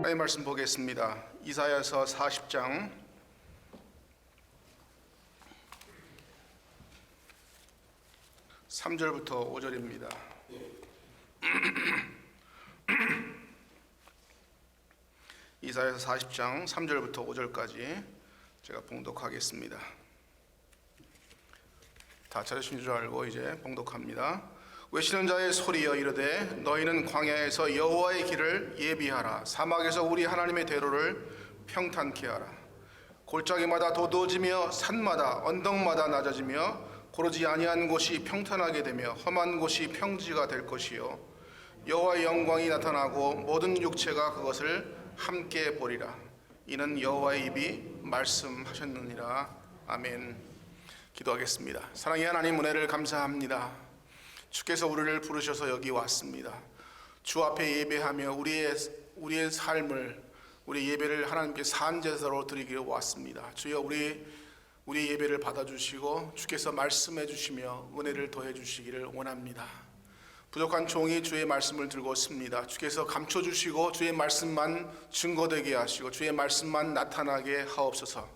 하나님 말씀 보겠습니다. 이사야서 40장 3절부터 5절입니다. 이사야서 40장 3절부터 5절까지 제가 봉독하겠습니다. 다 찾으신 줄 알고 이제 봉독합니다. 외치는 자의 소리여 이르되 너희는 광야에서 여호와의 길을 예비하라. 사막에서 우리 하나님의 대로를 평탄케 하라. 골짜기마다 도두어지며 산마다 언덕마다 낮아지며 고르지 아니한 곳이 평탄하게 되며 험한 곳이 평지가 될 것이요 여호와의 영광이 나타나고 모든 육체가 그것을 함께 보리라. 이는 여호와의 입이 말씀하셨느니라. 아멘. 기도하겠습니다. 사랑의 하나님, 은혜를 감사합니다. 주께서 우리를 부르셔서 여기 왔습니다. 주 앞에 예배하며 우리의 삶을, 우리 예배를 하나님께 산제사로 드리기로 왔습니다. 주여, 우리 예배를 받아주시고 주께서 말씀해 주시며 은혜를 더해 주시기를 원합니다. 부족한 종이 주의 말씀을 들고 씁니다. 주께서 감춰주시고 주의 말씀만 증거되게 하시고 주의 말씀만 나타나게 하옵소서.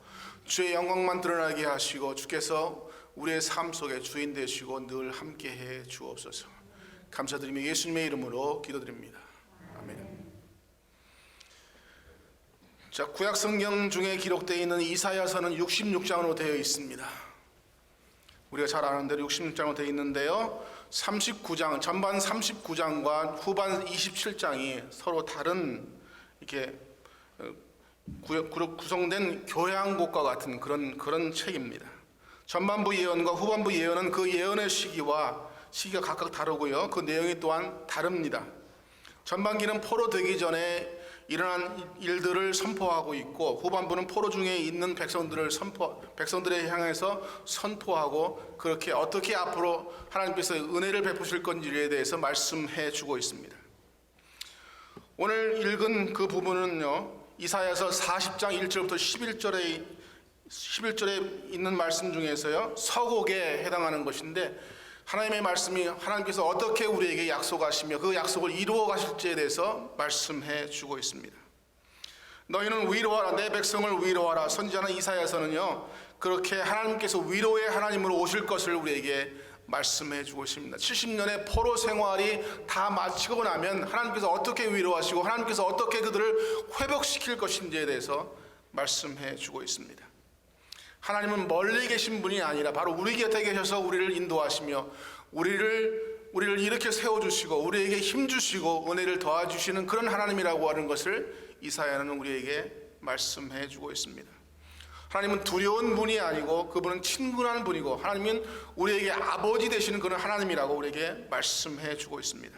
주의 영광만 드러나게 하시고 주께서 우리의 삶 속에 주인 되시고 늘 함께해 주옵소서. 감사드리며 예수님의 이름으로 기도드립니다. 아멘. 자, 구약 성경 중에 기록되어 있는 이사야서는 66장으로 되어 있습니다. 우리가 잘 아는 대로 66장으로 되어 있는데요, 39장, 전반 39장과 후반 27장이 서로 다른 이렇게 구성된 교향곡과 같은 그런 책입니다. 전반부 예언과 후반부 예언은 그 예언의 시기가 각각 다르고요, 그 내용이 또한 다릅니다. 전반기는 포로 되기 전에 일어난 일들을 선포하고 있고, 후반부는 포로 중에 있는 백성들에 향해서 선포하고, 그렇게 어떻게 앞으로 하나님께서 은혜를 베푸실 건지에 대해서 말씀해 주고 있습니다. 오늘 읽은 그 부분은요, 이사야서 40장 1절부터 11절에 있는 말씀 중에서요, 서곡에 해당하는 것인데, 하나님의 말씀이 하나님께서 어떻게 우리에게 약속하시며 그 약속을 이루어 가실지에 대해서 말씀해 주고 있습니다. 너희는 위로하라, 내 백성을 위로하라. 선지자는 이사야서는요, 그렇게 하나님께서 위로의 하나님으로 오실 것을 우리에게 말씀해 주고 있습니다. 70년의 포로 생활이 다 마치고 나면 하나님께서 어떻게 위로하시고 하나님께서 어떻게 그들을 회복시킬 것인지에 대해서 말씀해 주고 있습니다. 하나님은 멀리 계신 분이 아니라 바로 우리 곁에 계셔서 우리를 인도하시며 우리를 이렇게 세워주시고 우리에게 힘주시고 은혜를 도와주시는 그런 하나님이라고 하는 것을 이사야는 우리에게 말씀해 주고 있습니다. 하나님은 두려운 분이 아니고 그분은 친근한 분이고, 하나님은 우리에게 아버지 되시는 그런 하나님이라고 우리에게 말씀해 주고 있습니다.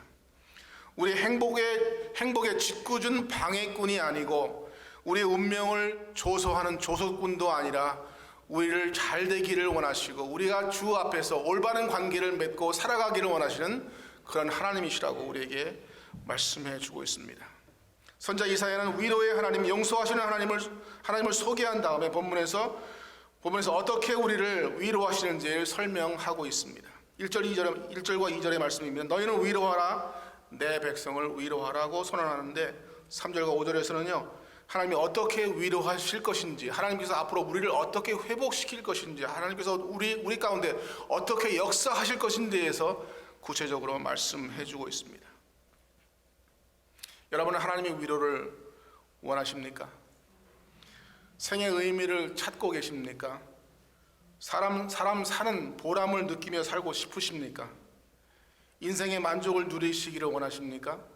우리 행복의 짓궂은 방해꾼이 아니고 우리의 운명을 조소하는 조소꾼도 아니라 우리를 잘 되기를 원하시고 우리가 주 앞에서 올바른 관계를 맺고 살아가기를 원하시는 그런 하나님이시라고 우리에게 말씀해 주고 있습니다. 선지자 이사야는 위로의 하나님, 용서하시는 하나님을 소개한 다음에 본문에서 어떻게 우리를 위로하시는지를 설명하고 있습니다. 1절과 2절의 말씀입니다. 너희는 위로하라, 내 백성을 위로하라고 선언하는데, 3절과 5절에서는요, 하나님이 어떻게 위로하실 것인지, 하나님께서 앞으로 우리를 어떻게 회복시킬 것인지, 하나님께서 우리 가운데 어떻게 역사하실 것인지에 대해서 구체적으로 말씀해 주고 있습니다. 여러분은 하나님의 위로를 원하십니까? 생의 의미를 찾고 계십니까? 사람 사는 보람을 느끼며 살고 싶으십니까? 인생의 만족을 누리시기를 원하십니까?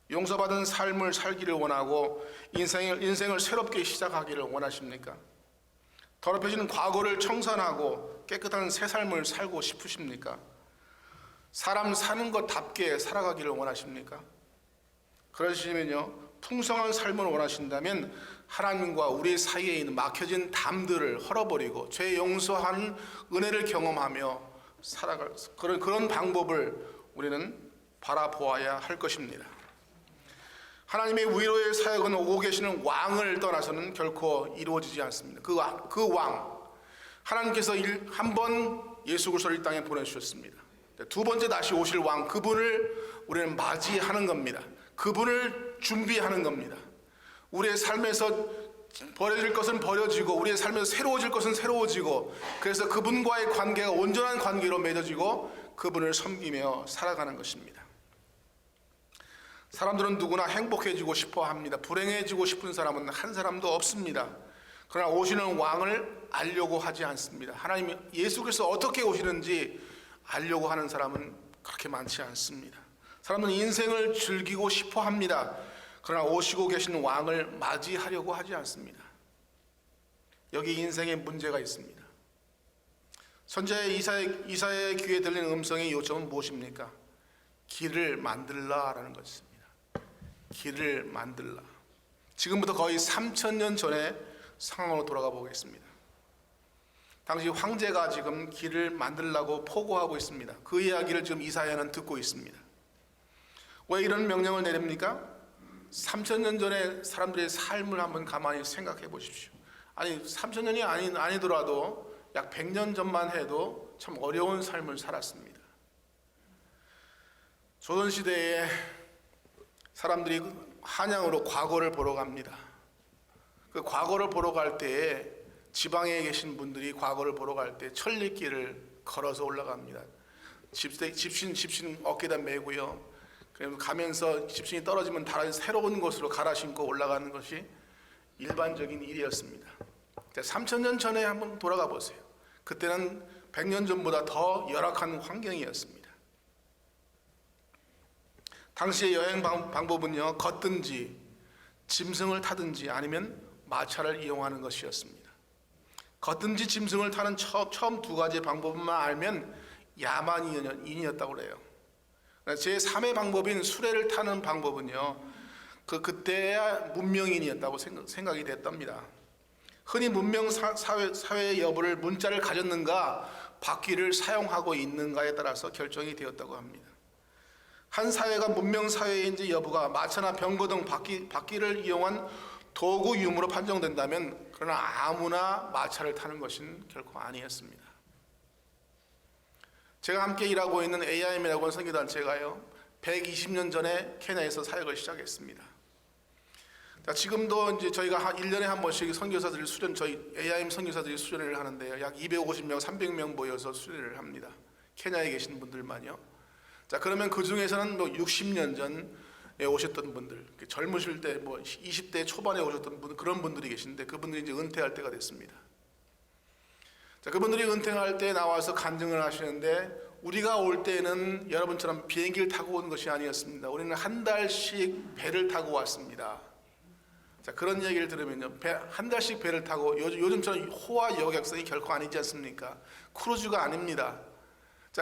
용서받은 삶을 살기를 원하고 인생을 새롭게 시작하기를 원하십니까? 더럽혀진 과거를 청산하고 깨끗한 새 삶을 살고 싶으십니까? 사람 사는 것답게 살아가기를 원하십니까? 그러시면요, 풍성한 삶을 원하신다면 하나님과 우리 사이에 있는 막혀진 담들을 헐어버리고 죄 용서하는 은혜를 경험하며 살아갈 그런 방법을 우리는 바라보아야 할 것입니다. 하나님의 위로의 사역은 오고 계시는 왕을 떠나서는 결코 이루어지지 않습니다. 그 왕, 하나님께서 한 번 예수 그리스도를 이 땅에 보내주셨습니다. 두 번째 다시 오실 왕, 그분을 우리는 맞이하는 겁니다. 그분을 준비하는 겁니다. 우리의 삶에서 버려질 것은 버려지고 우리의 삶에서 새로워질 것은 새로워지고, 그래서 그분과의 관계가 온전한 관계로 맺어지고 그분을 섬기며 살아가는 것입니다. 사람들은 누구나 행복해지고 싶어 합니다. 불행해지고 싶은 사람은 한 사람도 없습니다. 그러나 오시는 왕을 알려고 하지 않습니다. 하나님 예수 그리스도 어떻게 오시는지 알려고 하는 사람은 그렇게 많지 않습니다. 사람들은 인생을 즐기고 싶어 합니다. 그러나 오시고 계신 왕을 맞이하려고 하지 않습니다. 여기 인생에 문제가 있습니다. 선지자 이사야의 귀에 들리는 음성의 요청은 무엇입니까? 길을 만들라라는 것입니다. 길을 만들라. 지금부터 거의 3000년 전의 상황으로 돌아가 보겠습니다. 당시 황제가 지금 길을 만들라고 포고하고 있습니다. 그 이야기를 지금 이사야는 듣고 있습니다. 왜 이런 명령을 내립니까? 3000년 전에 사람들의 삶을 한번 가만히 생각해 보십시오. 아니 3000년이 아니더라도 약 100년 전만 해도 참 어려운 삶을 살았습니다. 조선시대에 사람들이 한양으로 과거를 보러 갑니다. 그 과거를 보러 갈 때에 지방에 계신 분들이 과거를 보러 갈 때 천리길을 걸어서 올라갑니다. 집신 어깨다 메고요. 그래서 가면서 집신이 떨어지면 다른 새로운 곳으로 갈아 신고 올라가는 것이 일반적인 일이었습니다. 3000년 전에 한번 돌아가 보세요. 그때는 100년 전보다 더 열악한 환경이었습니다. 당시의 여행 방법은요, 걷든지 짐승을 타든지 아니면 마차를 이용하는 것이었습니다. 걷든지 짐승을 타는 처음 두 가지 방법만 알면 야만인이었다고 그래요. 제3의 방법인 수레를 타는 방법은요, 그때야 문명인이었다고 생각이 됐답니다. 흔히 문명 사회의 여부를 문자를 가졌는가 바퀴를 사용하고 있는가에 따라서 결정이 되었다고 합니다. 한 사회가 문명 사회인지 여부가 마차나 병거 등 바퀴를 이용한 도구 유무로 판정된다면, 그러나 아무나 마차를 타는 것은 결코 아니었습니다. 제가 함께 일하고 있는 AIM이라고 하는 선교단체가요, 120년 전에 케냐에서 사역을 시작했습니다. 지금도 이제 저희가 1년에 한 번씩 선교사들이 저희 AIM 선교사들이 수련을 하는데요, 약 250명, 300명 모여서 수련을 합니다. 케냐에 계신 분들만요. 그러면 그 중에서는 60년 전에 오셨던 분들, 젊으실 때 20대 초반에 오셨던 분, 그런 분들이 계신데 그분들이 이제 은퇴할 때가 됐습니다. 그분들이 은퇴할 때 나와서 간증을 하시는데, 우리가 올 때는 여러분처럼 비행기를 타고 온 것이 아니었습니다. 우리는 한 달씩 배를 타고 왔습니다. 그런 얘기를 들으면요, 한 달씩 배를 타고, 요즘처럼 호화 여객선이 결코 아니지 않습니까? 크루즈가 아닙니다.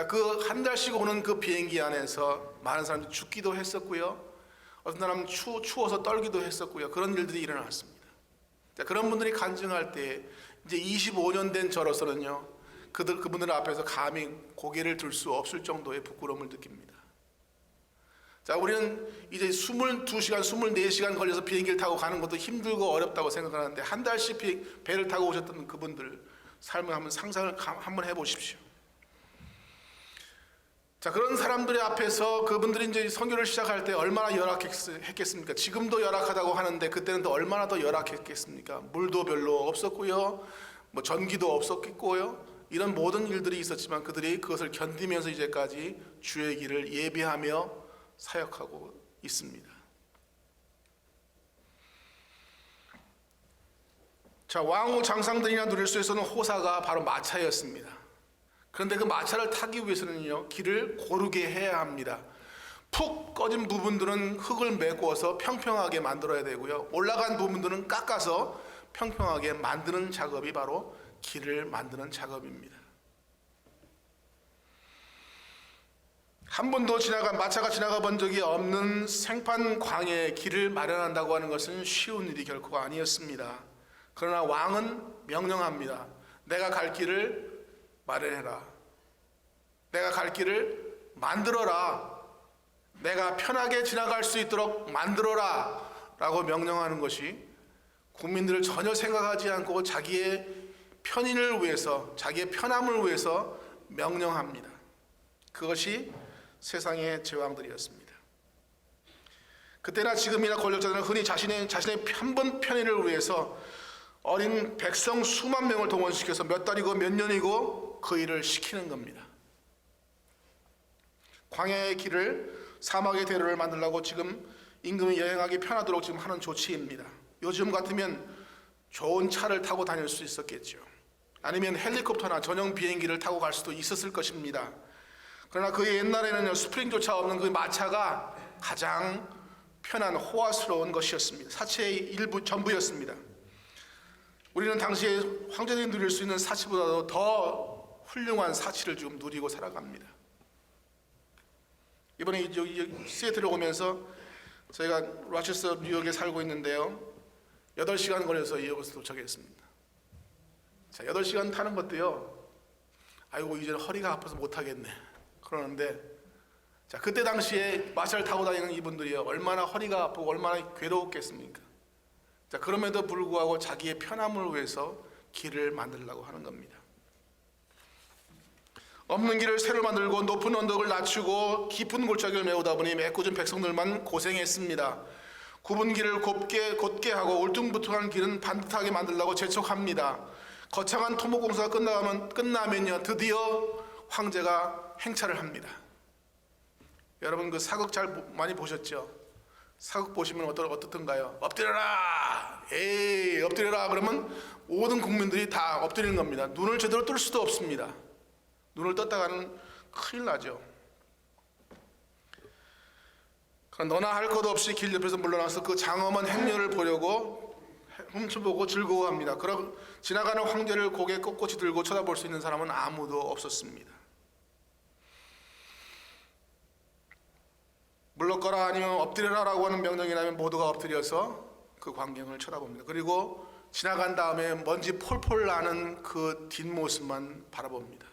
그 한 달씩 오는 그 비행기 안에서 많은 사람들이 죽기도 했었고요, 어떤 사람은 추워서 떨기도 했었고요, 그런 일들이 일어났습니다. 그런 분들이 간증할 때 이제 25년 된 저로서는요, 그분들 앞에서 감히 고개를 들 수 없을 정도의 부끄러움을 느낍니다. 우리는 이제 22시간, 24시간 걸려서 비행기를 타고 가는 것도 힘들고 어렵다고 생각하는데, 한 달씩 배를 타고 오셨던 그분들 삶을 한번 상상을 한번 해보십시오. 그런 사람들의 앞에서 그분들이 이제 선교를 시작할 때 얼마나 열악했겠습니까? 지금도 열악하다고 하는데 그때는 또 얼마나 더 열악했겠습니까? 물도 별로 없었고요, 전기도 없었겠고요, 이런 모든 일들이 있었지만 그들이 그것을 견디면서 이제까지 주의 길을 예비하며 사역하고 있습니다. 왕후 장상들이나 누릴 수 있었던 호사가 바로 마차였습니다. 그런데 그 마차를 타기 위해서는요, 길을 고르게 해야 합니다. 푹 꺼진 부분들은 흙을 메꾸어서 평평하게 만들어야 되고요, 올라간 부분들은 깎아서 평평하게 만드는 작업이 바로 길을 만드는 작업입니다. 한 번도 마차가 지나가 본 적이 없는 생판 광야에 길을 마련한다고 하는 것은 쉬운 일이 결코 아니었습니다. 그러나 왕은 명령합니다. 내가 갈 길을 마련해라. 내가 갈 길을 만들어라. 내가 편하게 지나갈 수 있도록 만들어라 라고 명령하는 것이, 국민들을 전혀 생각하지 않고 자기의 편의를 위해서, 자기의 편함을 위해서 명령합니다. 그것이 세상의 제왕들이었습니다. 그때나 지금이나 권력자들은 흔히 자신의 한 번 편의를 위해서 어린 백성 수만 명을 동원시켜서 몇 달이고 몇 년이고 그 일을 시키는 겁니다. 광야의 길을, 사막의 대로를 만들려고 지금 임금이 여행하기 편하도록 지금 하는 조치입니다. 요즘 같으면 좋은 차를 타고 다닐 수 있었겠죠. 아니면 헬리콥터나 전용 비행기를 타고 갈 수도 있었을 것입니다. 그러나 그 옛날에는 스프링조차 없는 그 마차가 가장 편한 호화스러운 것이었습니다. 사치의 일부 전부였습니다. 우리는 당시에 황제들이 누릴 수 있는 사치보다도 더 훌륭한 사치를 지금 누리고 살아갑니다. 이번에 시애틀에 오면서 저희가 로체스터 뉴욕에 살고 있는데요, 8시간 걸려서 뉴욕에서 도착했습니다. 자, 8시간 타는 것도요, 아이고 이제는 허리가 아파서 못하겠네 그러는데, 자, 그때 당시에 마차를 타고 다니는 이분들이요, 얼마나 허리가 아프고 얼마나 괴로웠겠습니까? 자, 그럼에도 불구하고 자기의 편함을 위해서 길을 만들려고 하는 겁니다. 없는 길을 새로 만들고 높은 언덕을 낮추고 깊은 골짜기를 메우다 보니 애꿎은 백성들만 고생했습니다. 굽은 길을 곧게 하고 울퉁불퉁한 길은 반듯하게 만들려고 재촉합니다. 거창한 토목공사가 끝나면요, 드디어 황제가 행차를 합니다. 여러분 그 사극 잘 많이 보셨죠? 사극 보시면 어떻던가요? 엎드려라! 에이 엎드려라! 그러면 모든 국민들이 다 엎드리는 겁니다. 눈을 제대로 뜰 수도 없습니다. 눈을 떴다가는 큰일 나죠. 너나 할 것 없이 길 옆에서 물러나서 그 장엄한 행렬을 보려고 훔쳐보고 즐거워합니다. 그럼 지나가는 황제를 고개 꼿꼿이 들고 쳐다볼 수 있는 사람은 아무도 없었습니다. 물러거라 아니면 엎드려라라고 하는 명령이 나면 모두가 엎드려서 그 광경을 쳐다봅니다. 그리고 지나간 다음에 먼지 폴폴 나는 그 뒷모습만 바라봅니다.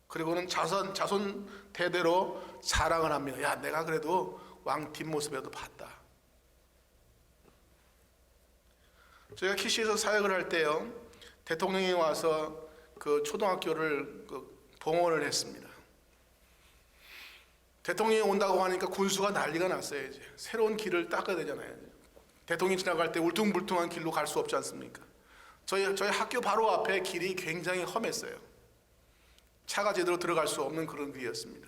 그리고는 자손 대대로 자랑을 합니다. 야, 내가 그래도 왕 뒷모습이라도 봤다. 저희가 키시에서 사역을 할 때요, 대통령이 와서 그 초등학교를 봉헌을 했습니다. 대통령이 온다고 하니까 군수가 난리가 났어요. 이제 새로운 길을 닦아야 되잖아요. 대통령이 지나갈 때 울퉁불퉁한 길로 갈 수 없지 않습니까? 저희 학교 바로 앞에 길이 굉장히 험했어요. 차가 제대로 들어갈 수 없는 그런 길이었습니다.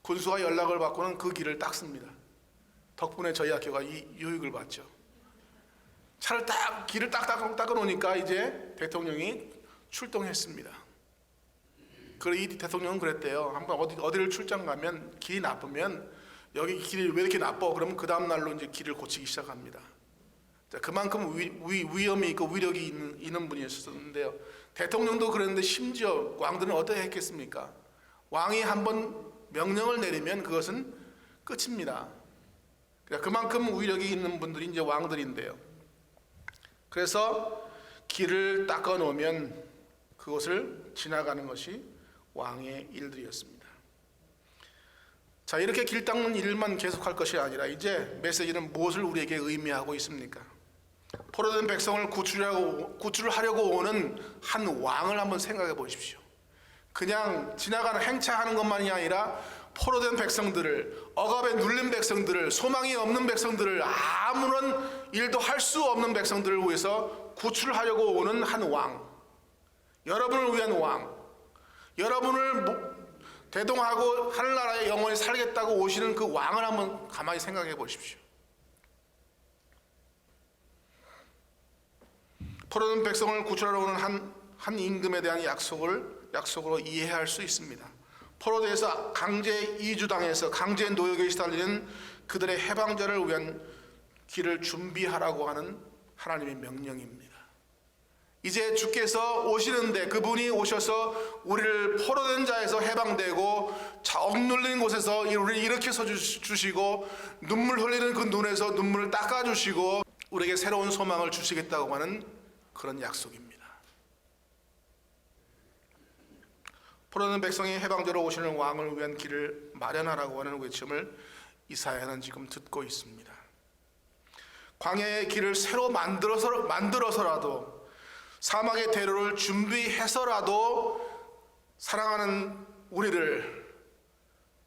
군수가 연락을 받고는 그 길을 닦습니다. 덕분에 저희 학교가 이 유익을 받죠. 길을 딱 닦아 놓으니까 이제 대통령이 출동했습니다. 그리고 이 대통령은 그랬대요. 한번 어디를 출장 가면 길이 나쁘면 여기 길이 왜 이렇게 나빠? 그러면 그 다음 날로 이제 길을 고치기 시작합니다. 자, 그만큼 위험이 있고 위력이 있는 분이었었는데요. 대통령도 그랬는데 심지어 왕들은 어떻게 했겠습니까? 왕이 한번 명령을 내리면 그것은 끝입니다. 그러니까 그만큼 위력이 있는 분들이 이제 왕들인데요. 그래서 길을 닦아 놓으면 그것을 지나가는 것이 왕의 일들이었습니다. 자, 이렇게 길 닦는 일만 계속할 것이 아니라 이제 메시지는 무엇을 우리에게 의미하고 있습니까? 포로된 백성을 구출하려고 오는 한 왕을 한번 생각해 보십시오. 그냥 지나가는 행차하는 것만이 아니라 포로된 백성들을, 억압에 눌린 백성들을, 소망이 없는 백성들을, 아무런 일도 할 수 없는 백성들을 위해서 구출하려고 오는 한 왕, 여러분을 위한 왕, 여러분을 대동하고 하늘나라에 영원히 살겠다고 오시는 그 왕을 한번 가만히 생각해 보십시오. 포로된 백성을 구출하러 오는 한 임금에 대한 약속으로 이해할 수 있습니다. 포로되어서 강제 이주당해서 강제 노역에 시달리는 그들의 해방자를 위한 길을 준비하라고 하는 하나님의 명령입니다. 이제 주께서 오시는데 그분이 오셔서 우리를 포로된 자에서 해방되고 억눌린 곳에서 우리를 일으켜서 주시고 눈물 흘리는 그 눈에서 눈물을 닦아주시고 우리에게 새로운 소망을 주시겠다고 하는 그런 약속입니다. 포로된 백성이 해방되러 오시는 왕을 위한 길을 마련하라고 하는 외침을 이사야는 지금 듣고 있습니다. 광야의 길을 새로 만들어서라도 사막의 대로를 준비해서라도 사랑하는 우리를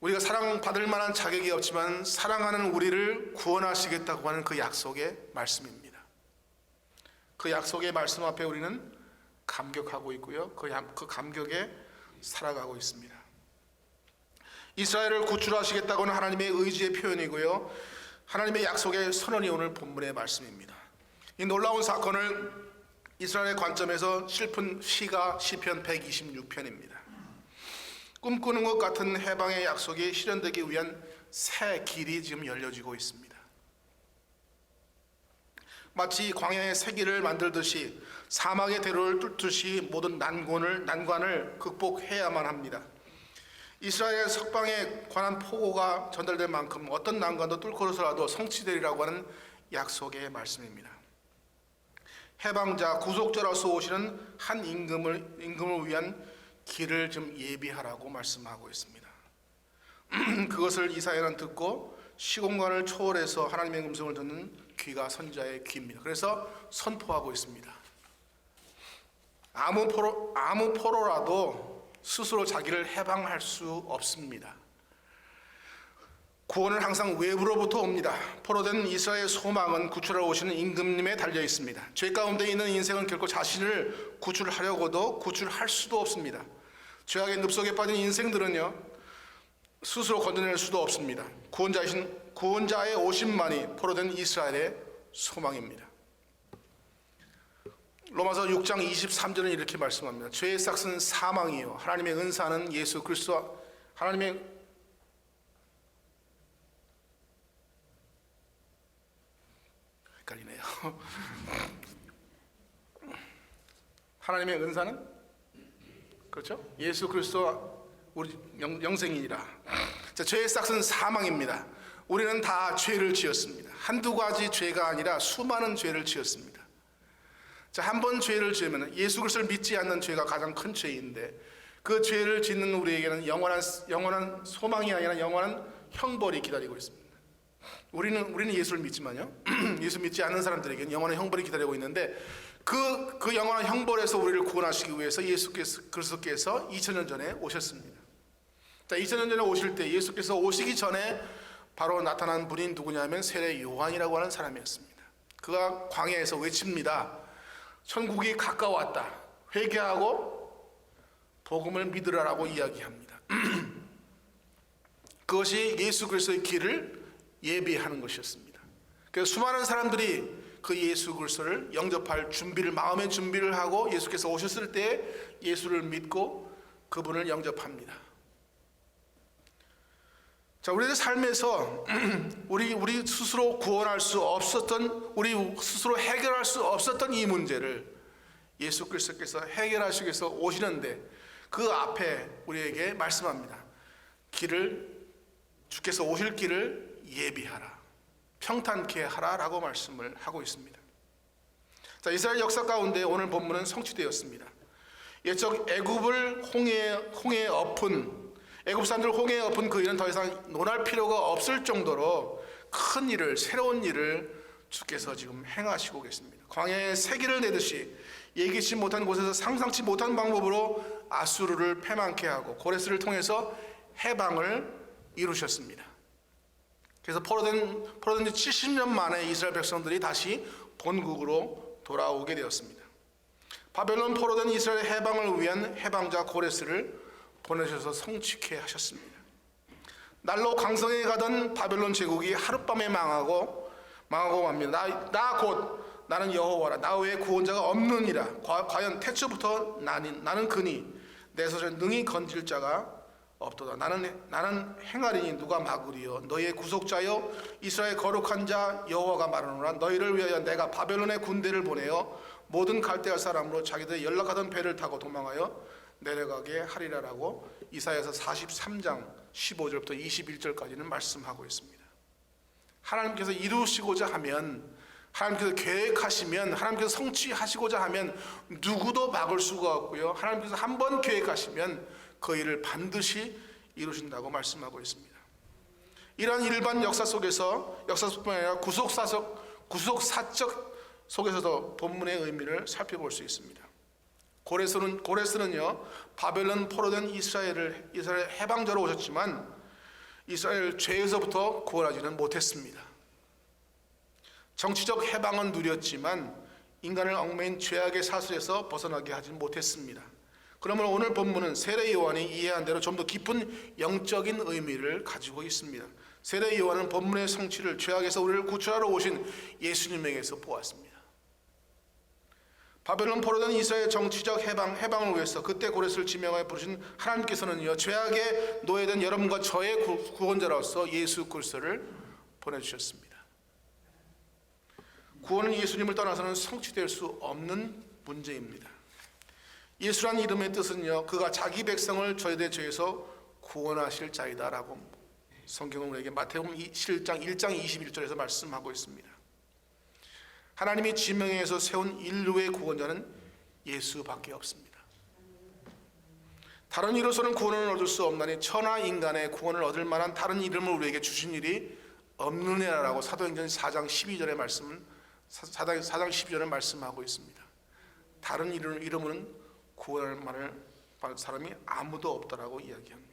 우리가 사랑받을 만한 자격이 없지만 사랑하는 우리를 구원하시겠다고 하는 그 약속의 말씀입니다. 그 약속의 말씀 앞에 우리는 감격하고 있고요. 그 감격에 살아가고 있습니다. 이스라엘을 구출하시겠다고는 하나님의 의지의 표현이고요. 하나님의 약속의 선언이 오늘 본문의 말씀입니다. 이 놀라운 사건을 이스라엘의 관점에서 슬픈 시가 시편 126편입니다. 꿈꾸는 것 같은 해방의 약속이 실현되기 위한 새 길이 지금 열려지고 있습니다. 마치 광야의 새 길을 만들듯이 사막의 대로를 뚫듯이 모든 난관을 극복해야만 합니다. 이스라엘 석방에 관한 포고가 전달된 만큼 어떤 난관도 뚫고서라도 성취되리라고 하는 약속의 말씀입니다. 해방자, 구속자로서 오시는 한 임금을 위한 길을 좀 예비하라고 말씀하고 있습니다. 그것을 이사야는 듣고 시공간을 초월해서 하나님의 음성을 듣는 귀가 선자의 귀입니다. 그래서 선포하고 있습니다. 아무 포로라도 스스로 자기를 해방할 수 없습니다. 구원은 항상 외부로부터 옵니다. 포로된 이스라엘의 소망은 구출하러 오시는 임금님에 달려 있습니다. 죄 가운데 있는 인생은 결코 자신을 구출하려고도 구출할 수도 없습니다. 죄악의 늪속에 빠진 인생들은요, 스스로 건져낼 수도 없습니다. 구원자의 오심만이 포로된 이스라엘의 소망입니다. 로마서 6장 23절은 이렇게 말씀합니다. 죄의 삭은 사망이요 하나님의 은사는 예수 그리스도 헷갈리네요. 하나님의 은사는 그렇죠? 예수 그리스도 우리 영생이니라. 자, 죄의 삭은 사망입니다. 우리는 다 죄를 지었습니다. 한두 가지 죄가 아니라 수많은 죄를 지었습니다. 자, 한 번 죄를 지으면 예수 그리스도를 믿지 않는 죄가 가장 큰 죄인데 그 죄를 짓는 우리에게는 영원한 소망이 아니라 영원한 형벌이 기다리고 있습니다. 우리는 예수를 믿지만요. 예수 믿지 않는 사람들에게는 영원한 형벌이 기다리고 있는데 그 영원한 형벌에서 우리를 구원하시기 위해서 예수 그리스도께서 2000년 전에 오셨습니다. 자, 2000년 전에 오실 때 예수께서 오시기 전에 바로 나타난 분이 누구냐면 세례 요한이라고 하는 사람이었습니다. 그가 광야에서 외칩니다. 천국이 가까웠다. 회개하고 복음을 믿으라라고 이야기합니다. 그것이 예수 그리스도의 길을 예비하는 것이었습니다. 그래서 수많은 사람들이 그 예수 그리스도를 영접할 마음의 준비를 하고 예수께서 오셨을 때 예수를 믿고 그분을 영접합니다. 자, 우리의 삶에서 우리 스스로 구원할 수 없었던, 우리 스스로 해결할 수 없었던 이 문제를 예수 그리스도께서 해결하시기 위해서 오시는데 그 앞에 우리에게 말씀합니다. 주께서 오실 길을 예비하라, 평탄케 하라라고 말씀을 하고 있습니다. 자, 이스라엘 역사 가운데 오늘 본문은 성취되었습니다. 옛적 애굽을 홍해에 엎은 애굽 사람들 홍해에 엎은 그 일은 더 이상 논할 필요가 없을 정도로 큰 일을, 새로운 일을 주께서 지금 행하시고 계십니다. 광야에 새길을 내듯이 예기치 못한 곳에서 상상치 못한 방법으로 아수르를 패망케 하고 고레스를 통해서 해방을 이루셨습니다. 그래서 포로된 지 70년 만에 이스라엘 백성들이 다시 본국으로 돌아오게 되었습니다. 바벨론 포로된 이스라엘 해방을 위한 해방자 고레스를 보내셔서 성취케 하셨습니다. 날로 강성에 가던 바벨론 제국이 하룻밤에 망하고 맙니다. 나는 여호와라. 나 외에 구원자가 없느니라. 과연 태초부터 나는 그니 내 손을 능히 건질 자가 없도다. 나는 행하리니 누가 막으리요. 너희의 구속자여 이스라엘 거룩한 자 여호와가 말하노라. 너희를 위하여 내가 바벨론의 군대를 보내어 모든 갈대아 사람으로 자기들이 연락하던 배를 타고 도망하여 내려가게 하리라라고 이사야서 43장 15절부터 21절까지는 말씀하고 있습니다. 하나님께서 이루시고자 하면, 하나님께서 계획하시면, 하나님께서 성취하시고자 하면 누구도 막을 수가 없고요. 하나님께서 한번 계획하시면 그 일을 반드시 이루신다고 말씀하고 있습니다. 이러한 일반 역사 속뿐만 아니라 구속사적 속에서도 본문의 의미를 살펴볼 수 있습니다. 고레스는요, 바벨론 포로된 이스라엘 해방자로 오셨지만 이스라엘을 죄에서부터 구원하지는 못했습니다. 정치적 해방은 누렸지만 인간을 얽매인 죄악의 사슬에서 벗어나게 하지 못했습니다. 그러므로 오늘 본문은 세례 요한이 이해한 대로 좀 더 깊은 영적인 의미를 가지고 있습니다. 세례 요한은 본문의 성취를 죄악에서 우리를 구출하러 오신 예수님에게서 보았습니다. 바벨론 포로된 이스라엘 정치적 해방을 위해서 그때 고레스를 지명하여 부르신 하나님께서는요, 죄악에 노예된 여러분과 저의 구원자로서 예수 그리스도를 보내주셨습니다. 구원은 예수님을 떠나서는 성취될 수 없는 문제입니다. 예수란 이름의 뜻은요, 그가 자기 백성을 저희들의 죄에서 구원하실 자이다 라고 성경은 우리에게 마태복음 7장 1장 21절에서 말씀하고 있습니다. 하나님이 지명해서 세운 인류의 구원자는 예수밖에 없습니다. 다른 이로서는 구원을 얻을 수 없나니 천하 인간의 구원을 얻을 만한 다른 이름을 우리에게 주신 일이 없느냐라고 사도행전 4장 12절의 말씀은 4장 12절에 말씀하고 있습니다. 다른 이름은 구원할 만한 사람이 아무도 없다라고 이야기합니다.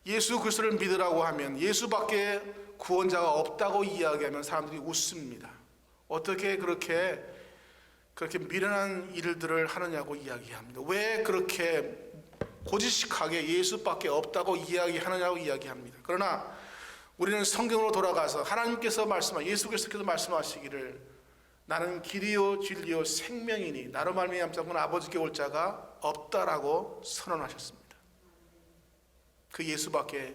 예수 그리스도를 믿으라고 하면 예수밖에 구원자가 없다고 이야기하면 사람들이 웃습니다. 어떻게 그렇게 미련한 일들을 하느냐고 이야기합니다. 왜 그렇게 고지식하게 예수밖에 없다고 이야기하느냐고 이야기합니다. 그러나 우리는 성경으로 돌아가서 하나님께서 예수 그리스도께서 말씀하시기를 나는 길이요 진리요 생명이니 나로 말미암지 않고는 아버지께 올 자가 없다라고 선언하셨습니다. 그 예수밖에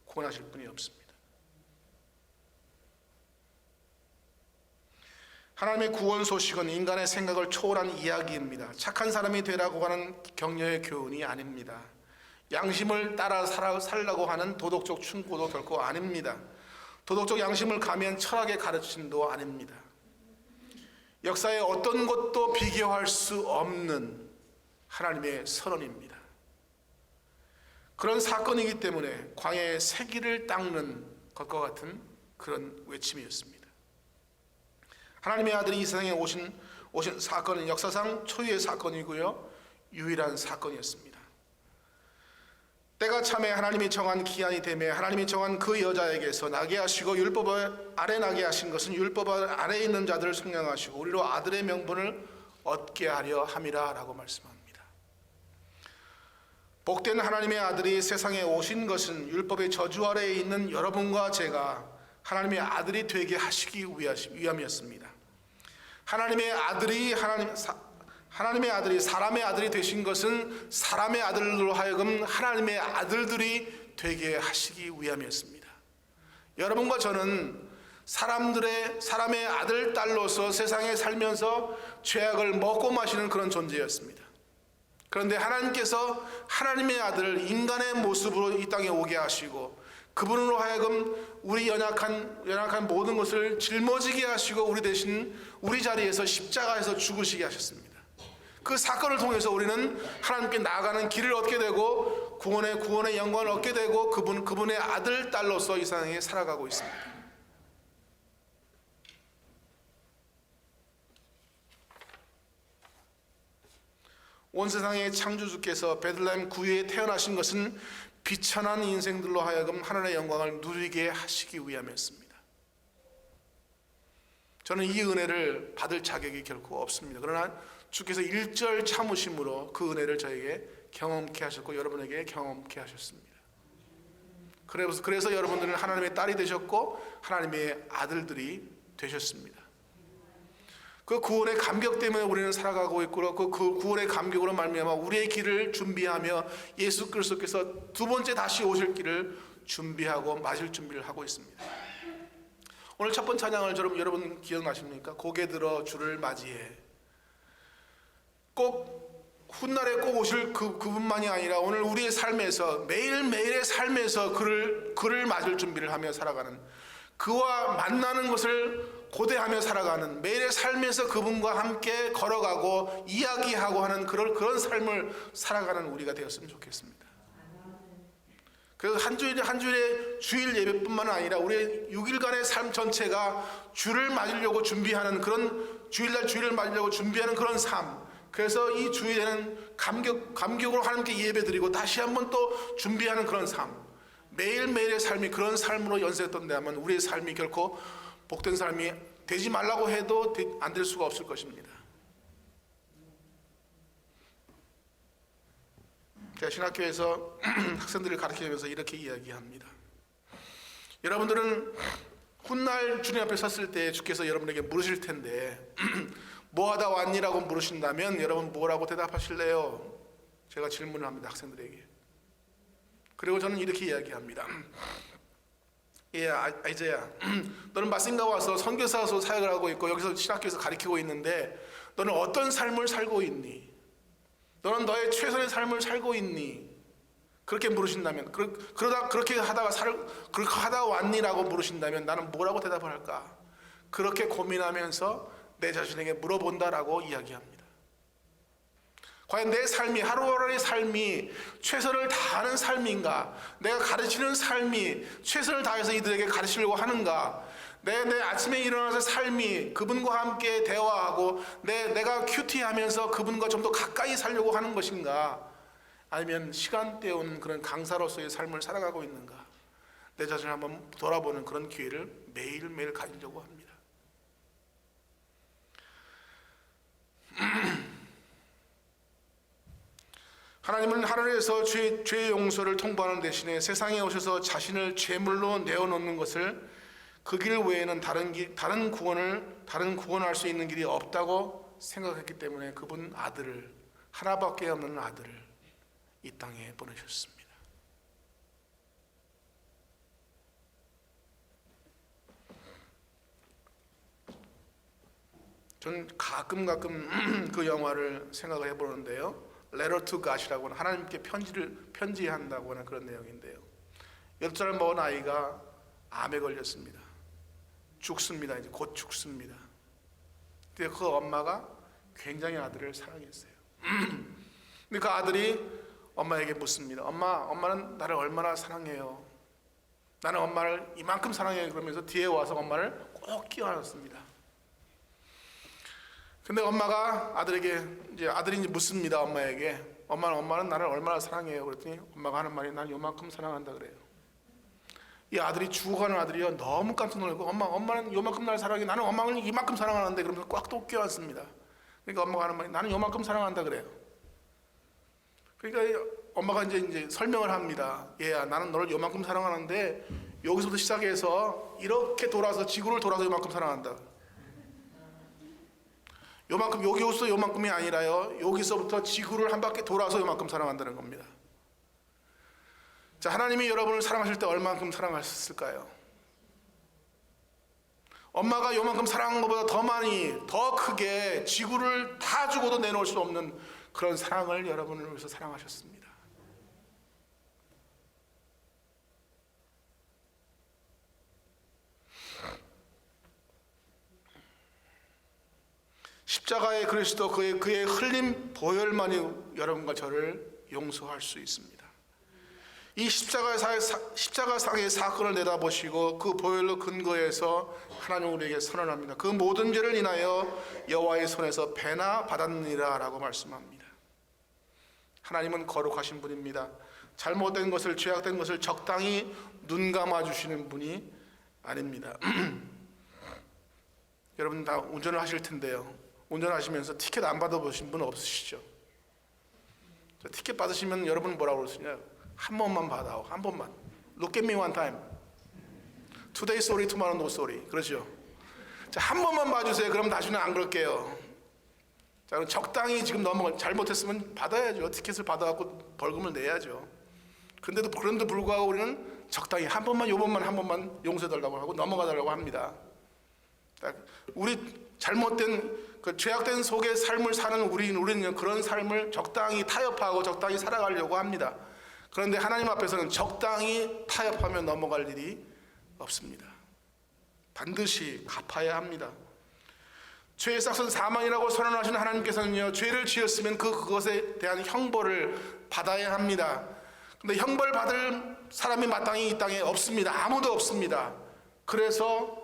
구원하실 분이 없습니다. 하나님의 구원 소식은 인간의 생각을 초월한 이야기입니다. 착한 사람이 되라고 하는 격려의 교훈이 아닙니다. 양심을 따라 살라고 하는 도덕적 충고도 결코 아닙니다. 도덕적 양심을 가미한 철학의 가르침도 아닙니다. 역사의 어떤 것도 비교할 수 없는 하나님의 선언입니다. 그런 사건이기 때문에 광야의 세기를 닦는 것과 같은 그런 외침이었습니다. 하나님의 아들이 이 세상에 오신 사건은 역사상 초유의 사건이고요, 유일한 사건이었습니다. 때가 참에 하나님이 정한 기한이 되매 하나님이 정한 그 여자에게서 나게 하시고 율법 아래 나게 하신 것은 율법 아래에 있는 자들을 속량하시고 우리로 아들의 명분을 얻게 하려 함이라 라고 말씀합니다. 복된 하나님의 아들이 세상에 오신 것은 율법의 저주 아래에 있는 여러분과 제가 하나님의 아들이 되게 하시기 위함이었습니다. 하나님의 아들이 사람의 아들이 되신 것은 사람의 아들로 하여금 하나님의 아들들이 되게 하시기 위함이었습니다. 여러분과 저는 사람의 아들, 딸로서 세상에 살면서 죄악을 먹고 마시는 그런 존재였습니다. 그런데 하나님께서 하나님의 아들을 인간의 모습으로 이 땅에 오게 하시고 그분으로 하여금 우리 연약한 모든 것을 짊어지게 하시고 우리 대신 우리 자리에서 십자가에서 죽으시게 하셨습니다. 그 사건을 통해서 우리는 하나님께 나아가는 길을 얻게 되고 구원의 영광을 얻게 되고 그분의 아들, 딸로서 이 세상에 살아가고 있습니다. 온 세상의 창조주께서 베들레헴 구유에 태어나신 것은 비천한 인생들로 하여금 하나님의 영광을 누리게 하시기 위함이었습니다. 저는 이 은혜를 받을 자격이 결코 없습니다. 그러나 주께서 일절 참으심으로 그 은혜를 저에게 경험케 하셨고 여러분에게 경험케 하셨습니다. 그래서 여러분들은 하나님의 딸이 되셨고 하나님의 아들들이 되셨습니다. 그 구원의 감격 때문에 우리는 살아가고 있고 그 구원의 감격으로 말미암아 우리의 길을 준비하며 예수 그리스도께서 두 번째 다시 오실 길을 준비하고 맞을 준비를 하고 있습니다. 오늘 첫 번째 찬양을 여러분 기억나십니까? 고개 들어 주를 맞이해. 꼭 훗날에 꼭 오실 그분만이 아니라 오늘 우리의 삶에서 매일매일의 삶에서 그를 맞을 준비를 하며 살아가는, 그와 만나는 것을 고대하며 살아가는, 매일의 삶에서 그분과 함께 걸어가고 이야기하고 하는 그런 삶을 살아가는 우리가 되었으면 좋겠습니다. 그래서 한 주일에 주일 예배뿐만 아니라 우리의 6일간의 삶 전체가 주를 맞으려고 준비하는 그런 주일을 맞으려고 준비하는 그런 삶. 그래서 이 주일에는 감격으로 하나님께 예배드리고 다시 한번 또 준비하는 그런 삶. 매일매일의 삶이 그런 삶으로 연쇄된다면 우리의 삶이 결코 복된 삶이 되지 말라고 해도 안 될 수가 없을 것입니다. 제가 신학교에서 학생들을 가르치면서 이렇게 이야기합니다. 여러분들은 훗날 주님 앞에 섰을 때 주께서 여러분에게 물으실 텐데 뭐 하다 왔니라고 물으신다면 여러분 뭐라고 대답하실래요? 제가 질문을 합니다. 학생들에게. 그리고 저는 이렇게 이야기합니다. 예, 아이자야, 너는 마신가 와서 선교사로 사역을 하고 있고 여기서 신학교에서 가르치고 있는데 너는 어떤 삶을 살고 있니? 너는 너의 최선의 삶을 살고 있니? 그렇게 물으신다면, 그렇게 하다 왔니라고 물으신다면 나는 뭐라고 대답을 할까? 그렇게 고민하면서 내 자신에게 물어본다라고 이야기합니다. 과연 내 삶이, 하루하루의 삶이 최선을 다하는 삶인가? 내가 가르치는 삶이 최선을 다해서 이들에게 가르치려고 하는가? 내 아침에 일어나서 삶이 그분과 함께 대화하고 내가 큐티하면서 그분과 좀 더 가까이 살려고 하는 것인가? 아니면 시간 때우는 그런 강사로서의 삶을 살아가고 있는가? 내 자신을 한번 돌아보는 그런 기회를 매일매일 가지려고 합니다. 하나님은 하늘에서 죄의 용서를 통보하는 대신에 세상에 오셔서 자신을 죄물로 내어놓는 것을 그 길 외에는 다른 구원할 수 있는 길이 없다고 생각했기 때문에 그분 아들을, 하나밖에 없는 아들을 이 땅에 보내셨습니다. 저는 가끔 그 영화를 생각을 해보는데요. Letter to God이라고 하는 하나님께 편지한다고 하는 그런 내용인데요. 8살 먹은 아이가 암에 걸렸습니다. 죽습니다. 이제 곧 죽습니다. 근데 그 엄마가 굉장히 아들을 사랑했어요. 근데 그 아들이 엄마에게 묻습니다. 엄마는 나를 얼마나 사랑해요? 나는 엄마를 이만큼 사랑해요. 그러면서 뒤에 와서 엄마를 꼭 끼워안았습니다. 근데 엄마가 아들이 묻습니다. 엄마에게 엄마는 나를 얼마나 사랑해요? 그랬더니 엄마가 하는 말이 난 요만큼 사랑한다 그래요. 이 아들이 죽어가는 아들이요 너무 깜짝 놀라고 엄마는 요만큼 나를 사랑해, 나는 엄마를 이만큼 사랑하는데, 그러면서 꽉 또 껴안습니다. 그러니까 엄마가 하는 말이 나는 요만큼 사랑한다 그래요. 그러니까 엄마가 이제 설명을 합니다. 얘야, 나는 너를 요만큼 사랑하는데 여기서부터 시작해서 이렇게 돌아서 지구를 돌아서 요만큼 사랑한다. 요만큼, 여기서 요만큼이 아니라요, 여기서부터 지구를 한 바퀴 돌아서 요만큼 사랑한다는 겁니다. 자, 하나님이 여러분을 사랑하실 때 얼마만큼 사랑하셨을까요? 엄마가 요만큼 사랑한 것보다 더 많이, 더 크게 지구를 다 주고도 내놓을 수 없는 그런 사랑을 여러분을 위해서 사랑하셨습니다. 십자가의 그리스도, 그의 흘린 보혈만이 여러분과 저를 용서할 수 있습니다. 이 십자가상의 사건을 내다보시고 그 보혈로 근거해서 하나님 우리에게 선언합니다. 그 모든 죄를 인하여 여호와의 손에서 배나 받았느니라 라고 말씀합니다. 하나님은 거룩하신 분입니다. 잘못된 것을, 죄악된 것을 적당히 눈 감아주시는 분이 아닙니다. 여러분 다 운전을 하실 텐데요, 운전하시면서 티켓 안 받아보신 분 없으시죠? 티켓 받으시면 여러분 뭐라고 그러시냐요? 한 번만 받아오, 한 번만. Look at me one time. Today sorry, tomorrow no sorry. 그렇죠? 자, 한 번만 봐주세요. 그럼 다시는 안 그럴게요. 자, 그럼 적당히 지금 잘못했으면 받아야죠. 티켓을 받아갖고 벌금을 내야죠. 그런데도 불구하고 우리는 적당히 한 번만, 한 번만 용서해달라고 하고 넘어가달라고 합니다. 자, 우리 잘못된 그 죄악된 속의 삶을 사는 우리는 그런 삶을 적당히 타협하고 적당히 살아가려고 합니다. 그런데 하나님 앞에서는 적당히 타협하며 넘어갈 일이 없습니다. 반드시 갚아야 합니다. 죄의 싹은 사망이라고 선언하신 하나님께서는요, 죄를 지었으면 그것에 대한 형벌을 받아야 합니다. 근데 형벌 받을 사람이 마땅히 이 땅에 없습니다. 아무도 없습니다. 그래서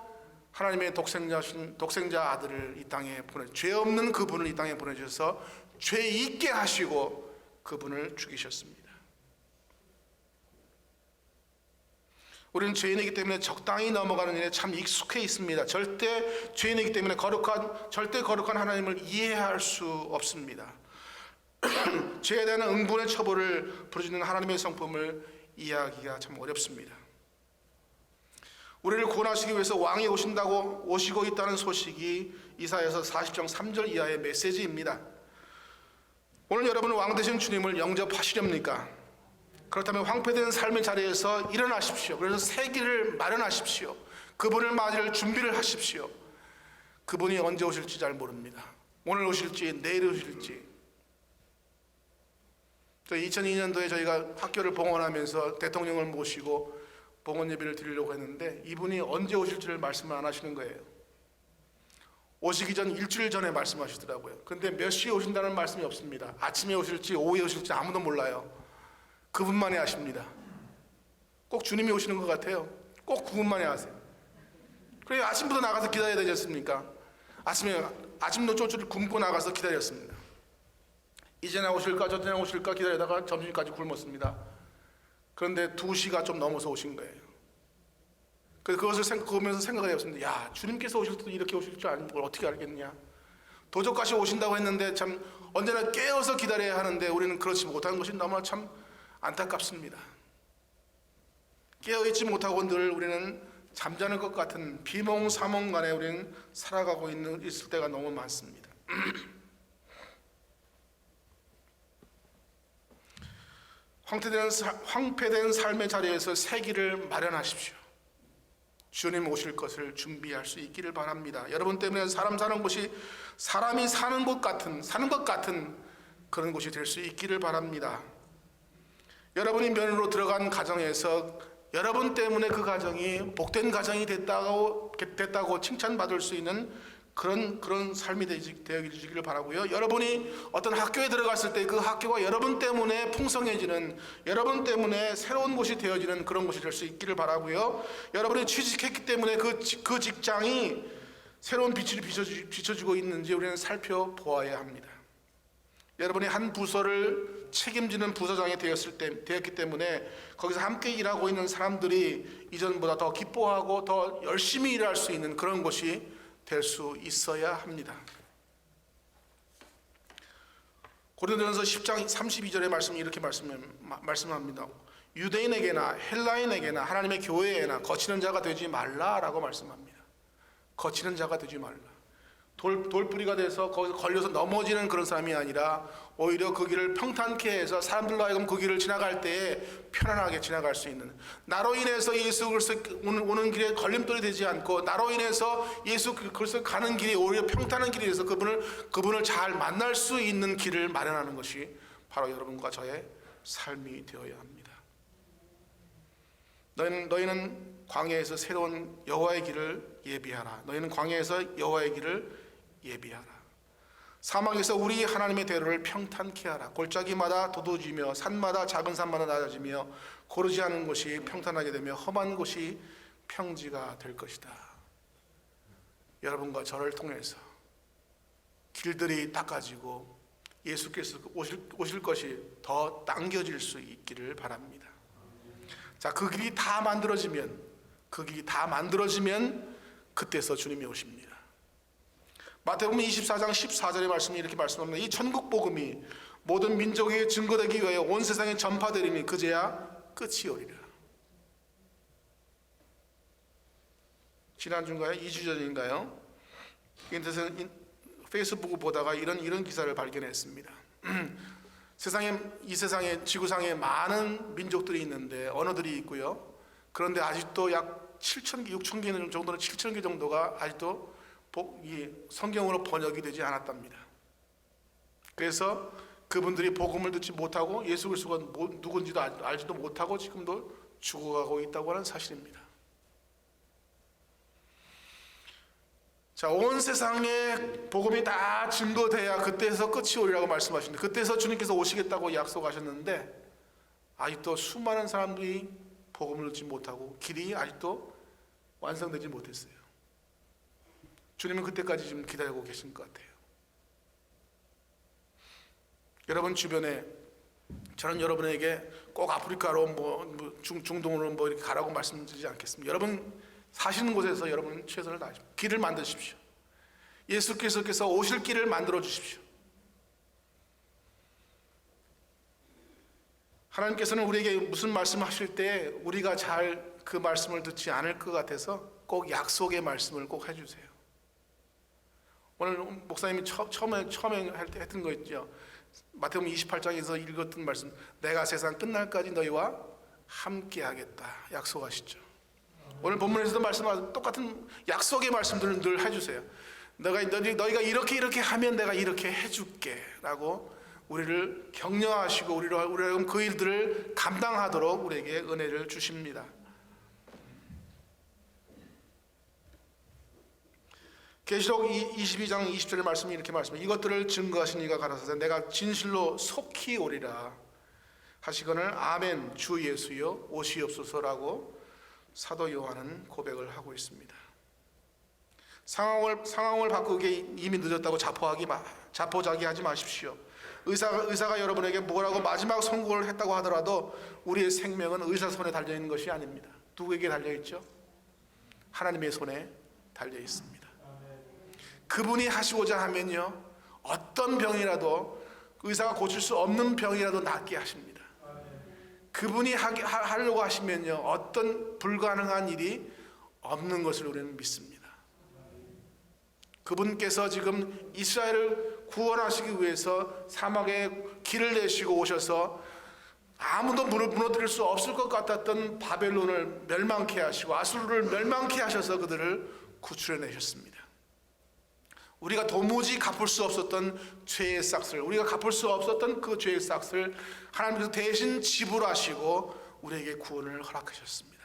하나님의 독생자 아들을 이 땅에 죄 없는 그분을 이 땅에 보내주셔서 죄 있게 하시고 그분을 죽이셨습니다. 우리는 죄인이기 때문에 적당히 넘어가는 일에 참 익숙해 있습니다. 절대 죄인이기 때문에 절대 거룩한 하나님을 이해할 수 없습니다. 죄에 대한 응분의 처벌을 부르짖는 하나님의 성품을 이해하기가 참 어렵습니다. 우리를 구원하시기 위해서 왕이 오시고 있다는 소식이 이사야서 40장 3절 이하의 메시지입니다. 오늘 여러분은 왕 되신 주님을 영접하시렵니까? 그렇다면 황폐된 삶의 자리에서 일어나십시오. 그래서 새 길을 마련하십시오. 그분을 맞을 준비를 하십시오. 그분이 언제 오실지 잘 모릅니다. 오늘 오실지 내일 오실지. 2002년도에 저희가 학교를 봉헌하면서 대통령을 모시고 봉헌 예배를 드리려고 했는데 이분이 언제 오실지를 말씀을 안 하시는 거예요. 오시기 전 일주일 전에 말씀하시더라고요. 근데 몇 시에 오신다는 말씀이 없습니다. 아침에 오실지 오후에 오실지 아무도 몰라요. 그분만이 아십니다. 꼭 주님이 오시는 것 같아요. 꼭 그분만이 아세요. 그래서 아침부터 나가서 기다려야 되지 않습니까? 아침도 쫄쫄 굶고 나가서 기다렸습니다. 이제나 오실까 저제나 오실까 기다리다가 점심까지 굶었습니다. 그런데 2시가 좀 넘어서 오신 거예요. 그래서 그것을 보면서 생각을 해봤습니다. 야, 주님께서 오실 때도 이렇게 오실 줄 아는 걸 어떻게 알겠냐. 도적같이 오신다고 했는데 참 언제나 깨어서 기다려야 하는데 우리는 그렇지 못하는 것이 너무나 참 안타깝습니다. 깨어있지 못하고 늘 우리는 잠자는 것 같은 비몽사몽간에 우리는 살아가고 있을 때가 너무 많습니다. 황폐된 삶의 자리에서 새 길을 마련하십시오. 주님 오실 것을 준비할 수 있기를 바랍니다. 여러분 때문에 사람이 사는 것 같은 그런 곳이 될 수 있기를 바랍니다. 여러분이 면으로 들어간 가정에서 여러분 때문에 그 가정이 복된 가정이 됐다고 칭찬받을 수 있는 그런 삶이 되어지기를 바라고요. 여러분이 어떤 학교에 들어갔을 때 그 학교가 여러분 때문에 풍성해지는, 여러분 때문에 새로운 곳이 되어지는 그런 곳이 될 수 있기를 바라고요. 여러분이 취직했기 때문에 그 직장이 새로운 빛을 비춰주고 있는지 우리는 살펴보아야 합니다. 여러분이 한 부서를 책임지는 부서장이 되었기 때문에 거기서 함께 일하고 있는 사람들이 이전보다 더 기뻐하고 더 열심히 일할 수 있는 그런 곳이 될 수 있어야 합니다. 고린도전서 10장 32절의 말씀이 이렇게 말씀합니다. 유대인에게나 헬라인에게나 하나님의 교회에나 거치는 자가 되지 말라라고 말씀합니다. 거치는 자가 되지 말라. 돌뿌리가 돼서 거기서 걸려서 넘어지는 그런 사람이 아니라 오히려 그 길을 평탄케 해서 사람들로 하여금 그 길을 지나갈 때에 편안하게 지나갈 수 있는, 나로 인해서 예수 그리스도 오는 길에 걸림돌이 되지 않고 나로 인해서 예수 그리스도 가는 길이 오히려 평탄한 길이 돼서 그분을 잘 만날 수 있는 길을 마련하는 것이 바로 여러분과 저의 삶이 되어야 합니다. 너희는 광야에서 새로운 여호와의 길을 예비하라. 너희는 광야에서 여호와의 길을 예비하라. 사막에서 우리 하나님의 대로를 평탄케 하라. 골짜기마다 도두지며 산마다 작은 산마다 낮아지며 고르지 않은 곳이 평탄하게 되며 험한 곳이 평지가 될 것이다. 여러분과 저를 통해서 길들이 닦아지고 예수께서 오실 것이 더 당겨질 수 있기를 바랍니다. 자, 그 길이 다 만들어지면 그때서 주님이 오십니다. 마태복음 24장 14절의 말씀이 이렇게 말씀합니다. 이 천국 복음이 모든 민족에게 증거되기 위하여 온 세상에 전파되리니 그제야 끝이 오리라. 지난주인가요? 2주 전인가요? 인터넷 페이스북을 보다가 이런 기사를 발견했습니다. 이 세상에 지구상에 많은 민족들이 있는데 언어들이 있고요. 그런데 아직도 약 7,000개, 6,000개 정도는 7,000개 정도가 아직도 이 성경으로 번역이 되지 않았답니다. 그래서 그분들이 복음을 듣지 못하고 예수 그리스도가 누군지도 알지도 못하고 지금도 죽어가고 있다고 하는 사실입니다. 자, 온 세상에 복음이 다 증거돼야 그때에서 끝이 오리라고 말씀하십니다. 그때에서 주님께서 오시겠다고 약속하셨는데 아직도 수많은 사람들이 복음을 듣지 못하고 길이 아직도 완성되지 못했어요. 주님은 그때까지 지금 기다리고 계신 것 같아요. 여러분 주변에 저는 여러분에게 꼭 아프리카로 중동으로 이렇게 가라고 말씀드리지 않겠습니다. 여러분 사시는 곳에서 여러분 최선을 다하십시오. 길을 만드십시오. 예수께서 오실 길을 만들어 주십시오. 하나님께서는 우리에게 무슨 말씀하실 때 우리가 잘 그 말씀을 듣지 않을 것 같아서 꼭 약속의 말씀을 꼭 해주세요. 오늘 목사님이 처음에 했던 거 있죠. 마태복음 28장에서 읽었던 말씀, 내가 세상 끝날까지 너희와 함께 하겠다 약속하시죠. 오늘 본문에서도 말씀하신 똑같은 약속의 말씀들을 늘 해주세요. 너희가 이렇게 하면 내가 이렇게 해줄게 라고 우리를 격려하시고 우리가 그 일들을 감당하도록 우리에게 은혜를 주십니다. 계시록 22장 20절의 말씀이 이렇게 말씀해요. 이것들을 증거하신 이가 가라사대 내가 진실로 속히 오리라 하시거늘 아멘 주 예수여 오시옵소서라고 사도 요한은 고백을 하고 있습니다. 상황을 바꾸기 이미 늦었다고 자포자기하지 마십시오. 의사가 여러분에게 뭐라고 마지막 선고를 했다고 하더라도 우리의 생명은 의사 손에 달려 있는 것이 아닙니다. 누구에게 달려 있죠? 하나님의 손에 달려 있습니다. 그분이 하시고자 하면요 어떤 병이라도 의사가 고칠 수 없는 병이라도 낫게 하십니다. 그분이 하려고 하시면요 어떤 불가능한 일이 없는 것을 우리는 믿습니다. 그분께서 지금 이스라엘을 구원하시기 위해서 사막에 길을 내시고 오셔서 아무도 무너뜨릴 수 없을 것 같았던 바벨론을 멸망케 하시고 아수르를 멸망케 하셔서 그들을 구출해내셨습니다. 우리가 도무지 갚을 수 없었던 죄의 싹을, 우리가 갚을 수 없었던 그 죄의 싹을 하나님께서 대신 지불하시고 우리에게 구원을 허락하셨습니다.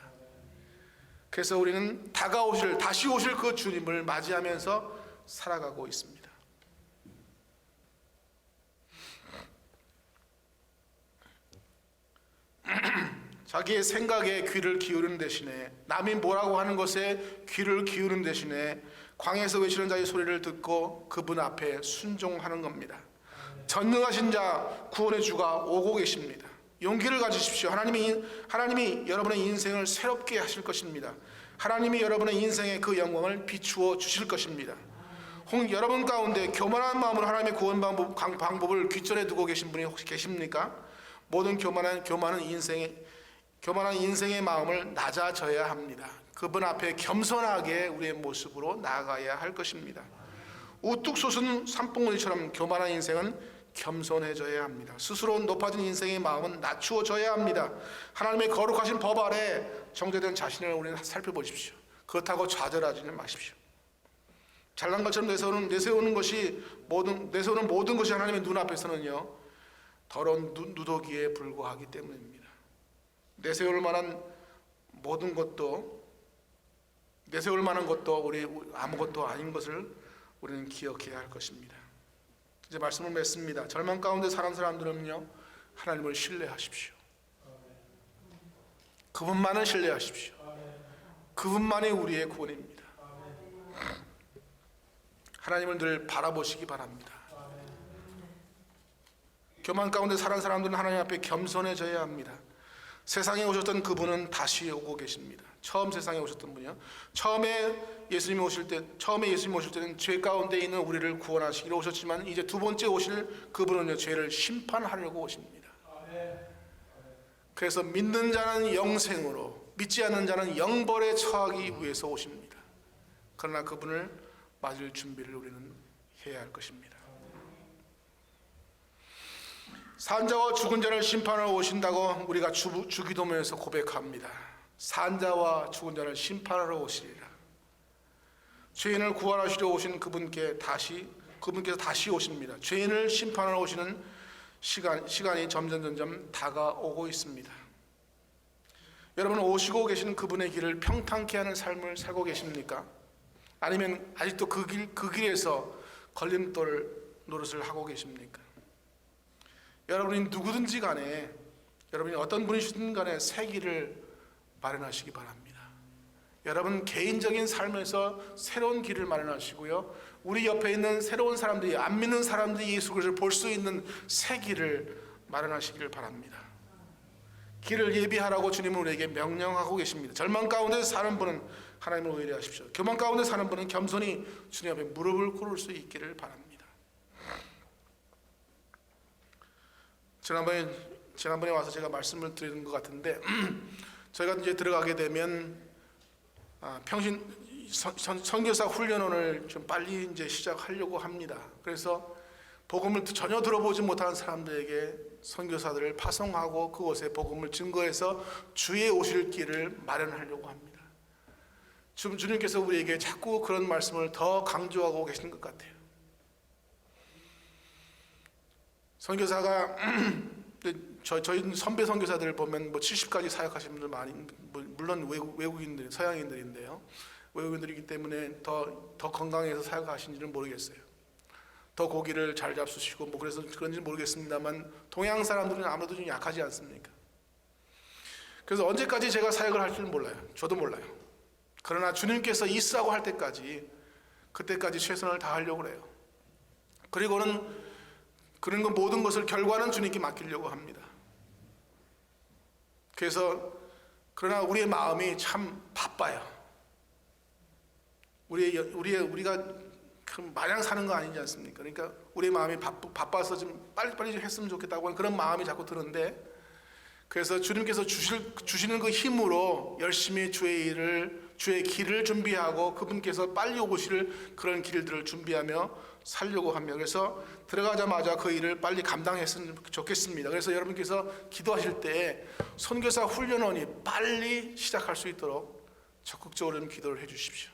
그래서 우리는 다시 오실 그 주님을 맞이하면서 살아가고 있습니다. 자기의 생각에 귀를 기울이는 대신에 남이 뭐라고 하는 것에 귀를 기울이는 대신에 광야에서 외치는 자의 소리를 듣고 그분 앞에 순종하는 겁니다. 전능하신 자 구원의 주가 오고 계십니다. 용기를 가지십시오. 하나님이 여러분의 인생을 새롭게 하실 것입니다. 하나님이 여러분의 인생의 그 영광을 비추어 주실 것입니다. 여러분 가운데 교만한 마음으로 하나님의 구원 방법을 귓전에 두고 계신 분이 혹시 계십니까? 모든 교만한 인생의 마음을 낮아져야 합니다. 그분 앞에 겸손하게 우리의 모습으로 나아가야 할 것입니다. 우뚝 솟은 산봉우리처럼 교만한 인생은 겸손해져야 합니다. 스스로 높아진 인생의 마음은 낮추어져야 합니다. 하나님의 거룩하신 법 아래 정죄된 자신을 우리는 살펴보십시오. 그렇다고 좌절하지는 마십시오. 잘난 것처럼 내세우는 모든 것이 하나님의 눈앞에서는요 더러운 누더기에 불과하기 때문입니다. 내세울 만한 것도 우리 아무것도 아닌 것을 우리는 기억해야 할 것입니다. 이제 말씀을 맺습니다. 절망 가운데 사는 사람들은요 하나님을 신뢰하십시오. 그분만을 신뢰하십시오. 그분만이 우리의 구원입니다. 하나님을 늘 바라보시기 바랍니다. 교만 가운데 사는 사람들은 하나님 앞에 겸손해져야 합니다. 세상에 오셨던 그분은 다시 오고 계십니다. 처음 세상에 오셨던 분이요. 처음에 예수님이 오실 때는 죄 가운데 있는 우리를 구원하시기로 오셨지만 이제 두 번째 오실 그분은요 죄를 심판하려고 오십니다. 그래서 믿는 자는 영생으로, 믿지 않는 자는 영벌에 처하기 위해서 오십니다. 그러나 그분을 맞을 준비를 우리는 해야 할 것입니다. 산자와 죽은 자를 심판하러 오신다고 우리가 주기도문에서 고백합니다. 산자와 죽은 자를 심판하러 오시리라. 죄인을 구원하시려 오신 그분께서 다시 오십니다. 죄인을 심판하러 오시는 시간이 점점 다가오고 있습니다. 여러분 오시고 계시는 그분의 길을 평탄케 하는 삶을 살고 계십니까? 아니면 아직도 그 길에서 걸림돌 노릇을 하고 계십니까? 여러분이 누구든지 간에, 여러분이 어떤 분이시든 간에 새 길을 마련하시기 바랍니다. 여러분 개인적인 삶에서 새로운 길을 마련하시고요, 우리 옆에 있는 새로운 사람들이, 안 믿는 사람들이 예수 그리스도를 볼 수 있는 새 길을 마련하시기를 바랍니다. 길을 예비하라고 주님은 우리에게 명령하고 계십니다. 절망 가운데 사는 분은 하나님을 의뢰하십시오. 교만 가운데 사는 분은 겸손히 주님 앞에 무릎을 꿇을 수 있기를 바랍니다. 지난번에 와서 제가 말씀을 드리는 것 같은데 저희가 이제 들어가게 되면 선교사 훈련원을 좀 빨리 이제 시작하려고 합니다. 그래서 복음을 전혀 들어보지 못하는 사람들에게 선교사들을 파송하고 그곳에 복음을 증거해서 주의 오실 길을 마련하려고 합니다. 지금 주님께서 우리에게 자꾸 그런 말씀을 더 강조하고 계시는 것 같아요. 선교사가 저희 선배 선교사들 보면 70까지 사역하신 분들 많이, 물론 외국인들, 서양인들인데요. 외국인들이기 때문에 더 건강해서 사역하신지는 모르겠어요. 더 고기를 잘 잡수시고 그래서 그런지 모르겠습니다만 동양 사람들은 아무래도 좀 약하지 않습니까? 그래서 언제까지 제가 사역을 할지는 몰라요. 저도 몰라요. 그러나 주님께서 있으라고 할 때까지, 그때까지 최선을 다하려고 그래요. 그리고는 그런 모든 것을 결과는 주님께 맡기려고 합니다. 그래서 그러나 우리의 마음이 참 바빠요. 우리가 마냥 사는 거 아니지 않습니까? 그러니까 우리의 마음이 바빠서 좀 빨리빨리 좀 했으면 좋겠다고 하는 그런 마음이 자꾸 드는데, 그래서 주님께서 주시는 그 힘으로 열심히 주의 길을 준비하고 그분께서 빨리 오실 그런 길들을 준비하며 살려고 하며, 그래서 들어가자마자 그 일을 빨리 감당했으면 좋겠습니다. 그래서 여러분께서 기도하실 때 선교사 훈련원이 빨리 시작할 수 있도록 적극적으로 좀 기도를 해 주십시오.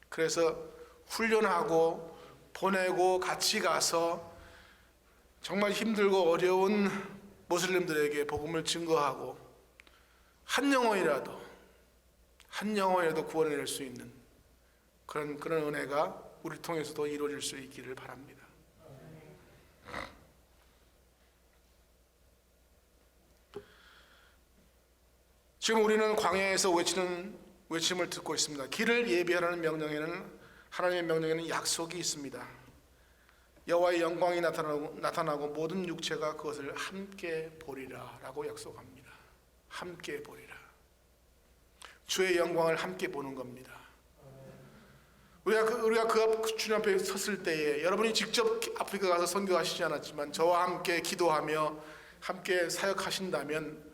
그래서 훈련하고 보내고 같이 가서 정말 힘들고 어려운 모슬림들에게 복음을 증거하고 한 영혼이라도 구원해낼 수 있는 그런 은혜가 우리를 통해서도 이루어질 수 있기를 바랍니다. 지금 우리는 광야에서 외침을 듣고 있습니다. 길을 예비하라는 명령에는, 하나님의 명령에는 약속이 있습니다. 여호와의 영광이 나타나고 모든 육체가 그것을 함께 보리라 라고 약속합니다. 함께 보리라. 주의 영광을 함께 보는 겁니다. 우리가 그 주님 앞에 섰을 때에, 여러분이 직접 아프리카 가서 선교하시지 않았지만 저와 함께 기도하며 함께 사역하신다면,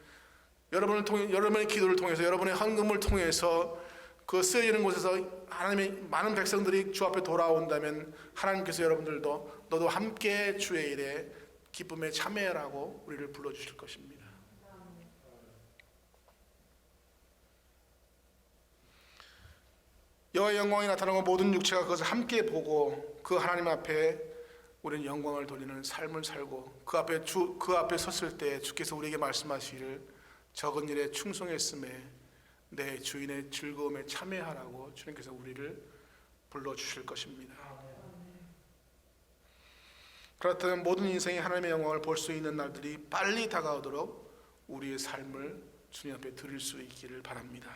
여러분의 기도를 통해서, 여러분의 헌금을 통해서 그 쓰여지는 곳에서 하나님의 많은 백성들이 주 앞에 돌아온다면 하나님께서 여러분들도 너도 함께 주의 일에 기쁨에 참여하라고 우리를 불러주실 것입니다. 여호와의 영광이 나타나고 모든 육체가 그것을 함께 보고 그 하나님 앞에 우리는 영광을 돌리는 삶을 살고, 그 앞에 섰을 때 주께서 우리에게 말씀하시기를 적은 일에 충성했음에 내 주인의 즐거움에 참여하라고 주님께서 우리를 불러주실 것입니다. 그렇다면 모든 인생의 하나님의 영광을 볼 수 있는 날들이 빨리 다가오도록 우리의 삶을 주님 앞에 드릴 수 있기를 바랍니다.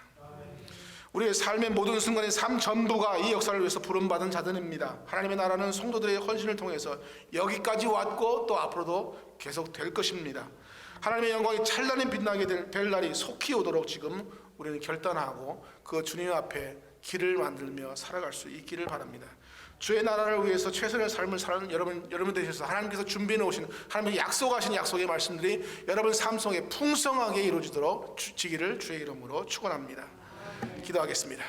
우리의 삶의 모든 순간의 삶 전부가 이 역사를 위해서 부름받은 자들입니다. 하나님의 나라는 성도들의 헌신을 통해서 여기까지 왔고 또 앞으로도 계속 될 것입니다. 하나님의 영광이 찬란히 빛나게 될 날이 속히 오도록 지금 우리는 결단하고 그 주님 앞에 길을 만들며 살아갈 수 있기를 바랍니다. 주의 나라를 위해서 최선의 삶을 사는 여러분 되셔서 하나님께서 준비해 놓으신, 하나님의 약속하신 약속의 말씀들이 여러분 삶 속에 풍성하게 이루어지도록 지기를 주의 이름으로 축원합니다. 기도하겠습니다.